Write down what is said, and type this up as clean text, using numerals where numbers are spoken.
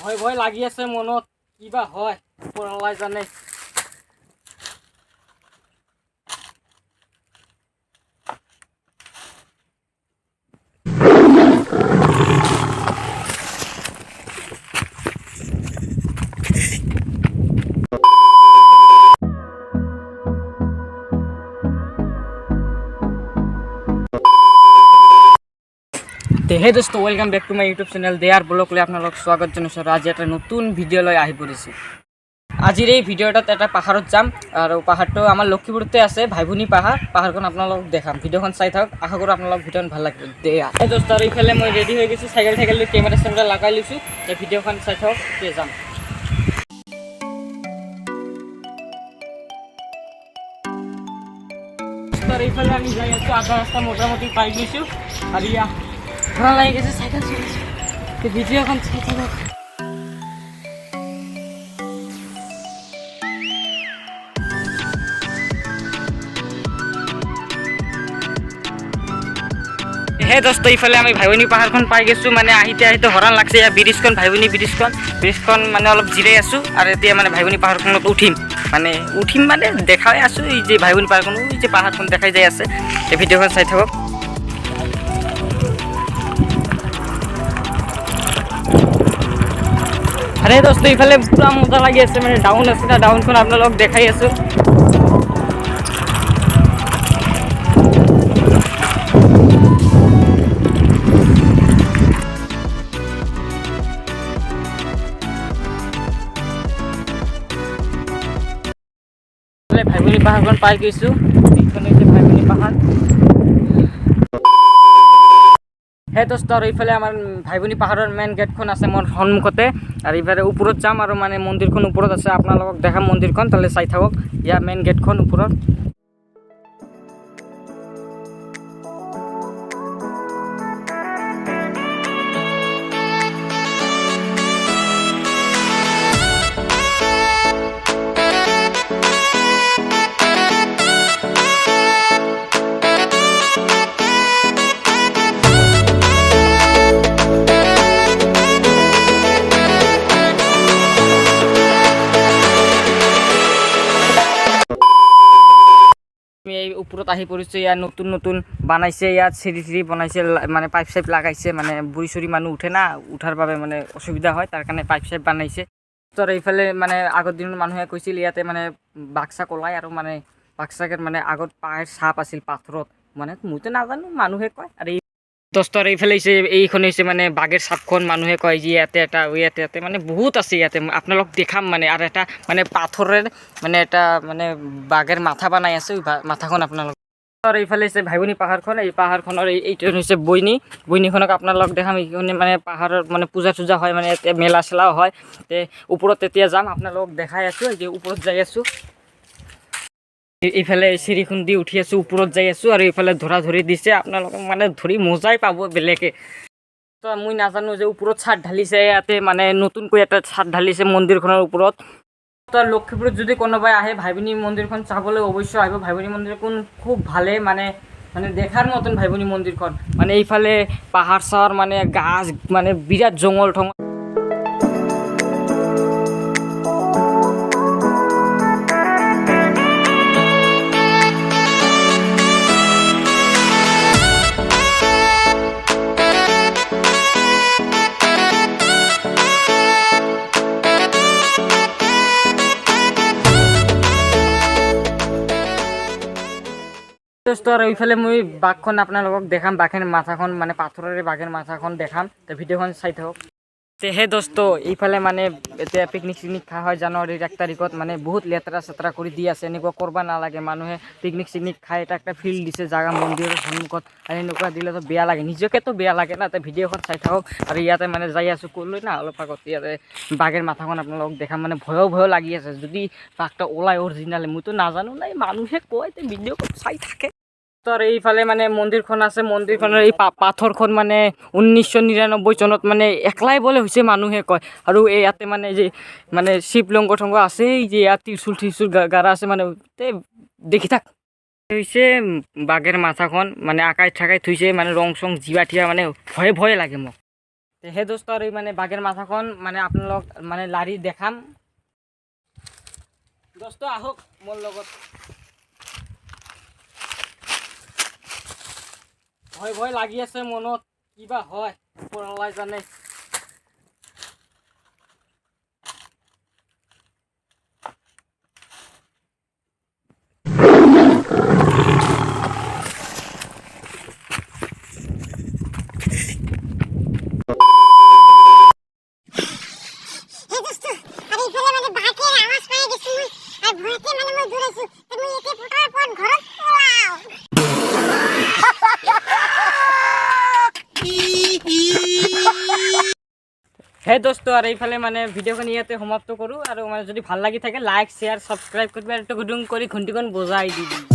ভয় ভয় লাগি আছে মনত, কিবা হয় ওপৰৱালাই জানে। হে দোস্ত, welcome back to my YouTube channel দেয়ার ব্লগলৈ আপোনালোক স্বাগত জনাইছোঁ। আজি এটা নতুন ভিডিঅ' লৈ আহি পৰিছোঁ। আজিৰ এই ভিডিঅ'টাত এটা পাহাৰত যাম আৰু পাহাৰটো আমাৰ লক্ষীপুৰতে আছে, ভাইভনী পাহাৰ। পাহাৰখন আপোনালোকক দেখাম, ভিডিঅ'খন চাই থাকক। আশা কৰোঁ আপোনালোক ভিডিঅ'খন ভাল লাগিব। দেয়া এই দোস্ত, আৰু ইফালে মই ৰেডি হৈ গৈছোঁ, চাইকেল লৈ কেমেৰা চেমেৰা লগাই লৈছোঁ। এই ভিডিঅ'খন চাই থাকক, তেতিয়া যাম। এইফালে আমি যাই আছোঁ, আধা ৰাস্তা মোটামুটি পাই গৈছোঁ আৰু ইয়া ঘোৰা লাগি গৈছে, চাইকেল চলাইছোঁ। ভিডিঅ'খন চাই থাকক। হে দোস্ত, ইফালে আমি ভাইভনী পাহাৰখন পাই গৈছোঁ। মানে আহিতে হৰাণ লাগছে। ইয়াৰ ব্ৰিজখন, ভাইভনী ব্ৰিজখন মানে অলপ জিৰাই আছোঁ আৰু এতিয়া মানে ভাইভনী পাহাৰখনত উঠিম মানে দেখাই আছোঁ। এই যে ভাইভনী পাহাৰখন, এই যে পাহাৰখন দেখাই যাই আছে। এই ভিডিঅ'খন চাই থাকক। আৰে দোস্ত, ইফালে পুৰা মজা লাগি আছে। মানে ডাউন আছে না, ডাউনখন আপোনালোকক দেখাই আছোঁ। ভাইভনী পাহাৰখন পাই গৈছোঁ। এইখন হৈছে ভাইভনী পাহাৰ। সেই দোস্ত, আৰু এইফালে আমাৰ ভাইভনী পাহাৰৰ মেইন গেটখন আছে মোৰ সন্মুখতে। আৰু এইফালে ওপৰত যাম আৰু মানে মন্দিৰখন ওপৰত আছে, আপোনালোকক দেখাম মন্দিৰখন। তাহলে চাই থাকক, ইয়াৰ মেইন গেটখন ওপৰত। আমি এই ওপৰত আহি পৰিছোঁ। ইয়াত নতুন বনাইছে, ইয়াত চিৰি বনাইছে, মানে পাইপ চাইপ লাগাইছে। মানে বুঢ়ী চুৰি মানুহ উঠে না, উঠাৰ বাবে মানে অসুবিধা হয়, তাৰ কাৰণে পাইপ চাইপ বনাইছে। তো এইফালে মানে আগৰ দিনত মানুহে কৈছিল ইয়াতে মানে বাক্সা কলাই আৰু মানে বাক্সাকে মানে আগত পাহাৰ চাপ আছিল পাথৰত, মানে মইতো নাজানো, মানুহে কয়। আৰু এই দোস্তৰ এইফালে হৈছে, এইখন হৈছে মানে বাঘেৰ চাপখন। মানুহে কয় যে ইয়াতে মানে বহুত আছে ইয়াতে, আপোনালোক দেখাম মানে। আৰু এটা মানে পাথৰেৰ মানে এটা মানে বাঘেৰ মাথা বনাই আছে, মাথাখন আপোনালোক। আৰু এইফালে হৈছে ভাইভনী পাহাৰখন। এই পাহাৰখনৰ এইটো হৈছে বৈনীখনক আপোনালোক দেখাম। এইখিনি মানে পাহাৰৰ মানে পূজা চূজা হয়, মানে মেলা চেলাও হয়। ওপৰত তেতিয়া যাম, আপোনালোকক দেখাই আছোঁ। যে ওপৰত যাই আছোঁ, এইফালে চিৰিখন দি উঠি আছোঁ, ওপৰত যাই আছোঁ। আৰু এইফালে ধৰা ধৰি দিছে, আপোনালোকক মানে ধৰি মজাই পাব বেলেগে। তো মই নাজানো যে ওপৰত চাট ঢালিছে, ইয়াতে মানে নতুনকৈ এটা চাট ঢালিছে মন্দিৰখনৰ ওপৰত। তো লক্ষীপুৰত যদি কোনোবাই আহে ভাইভনী মন্দিৰখন চাবলৈ অৱশ্যে আহিব। ভাইভনী মন্দিৰখন খুব ভালে, মানে দেখাৰ মতন ভাইভনী মন্দিৰখন। মানে এইফালে পাহাৰ চাহাৰ, মানে গাছ, মানে বিৰাট জংঘল ঠঙল। আৰু এইফালে মই বাঘখন আপোনালোকক দেখাম, বাঘের মাথাখন, মানে পাথরের বাঘের মাথাখন দেখাম। তো ভিডিঅ'খন চাই থাকক। হে দোস্ত, এইফালে মানে এতিয়া পিকনিক চিকনিক খোৱা হয় জানুৱাৰীৰ 1 তাৰিখত। মানে বহুত লেতেৰা চেতেৰা কৰি দি আছে, এনেকুৱা কৰিব নালাগে। মানুহে পিকনিক চিকনিক খাই এটা ফিল্ড দিছে জাগা মন্দিৰৰ সন্মুখত, আৰু এনেকুৱা দিলেতো বেয়া লাগে, নিজকেতো বেয়া লাগে না। তো ভিডিঅ'খন চাই থাকক। আৰু ইয়াতে মানে যাই আছোঁ ক'লৈ না, অলপ আগত ইয়াতে বাঘের মাথাখন আপোনালোকক দেখাম। মানে ভয়ো লাগি আছে, যদি বাঘটা ওলাই অৰিজিনেল, মইতো নাজানো নাই, মানুহে কয়। তো ভিডিঅ' চাই থাকে। আৰ এইফালে মানে মন্দিৰখন আছে, মন্দিৰখনৰ এই পাথৰখন মানে 1999 চনত মানে একলাই বলে হৈছে, মানুহে কয়। আৰু এই ইয়াতে মানে যে মানে শিৱলিংগ ঠংগ আছে, এই যে ইয়াত ত্ৰিশূল গাৰা আছে, মানে দেখি থাক। হৈছে বাঘেৰ মাথাখন, মানে আকাই ঠাকাই থৈছে, মানে ৰং চং জিভা ঠিয়া, মানে ভয়ে লাগে মোক। সেই দোস্ত আৰু মানে বাঘেৰ মাথাখন মানে আপোনালোক মানে লাৰি দেখাম দোস্ত আহক মোৰ লগত ভয় ভয় লাগি আছে মনত কিবা হয় ওপৰৱালাই জানে হে দোস্ত আৰু এইফালে মানে ভিডিঅ'খন ইয়াতে সমাপ্ত কৰোঁ আৰু মানে যদি ভাল লাগি থাকে লাইক শ্বেয়াৰ ছাবস্ক্ৰাইব কৰিবা আৰু গুদুং কৰি ঘণ্টিখন বজাই দিবি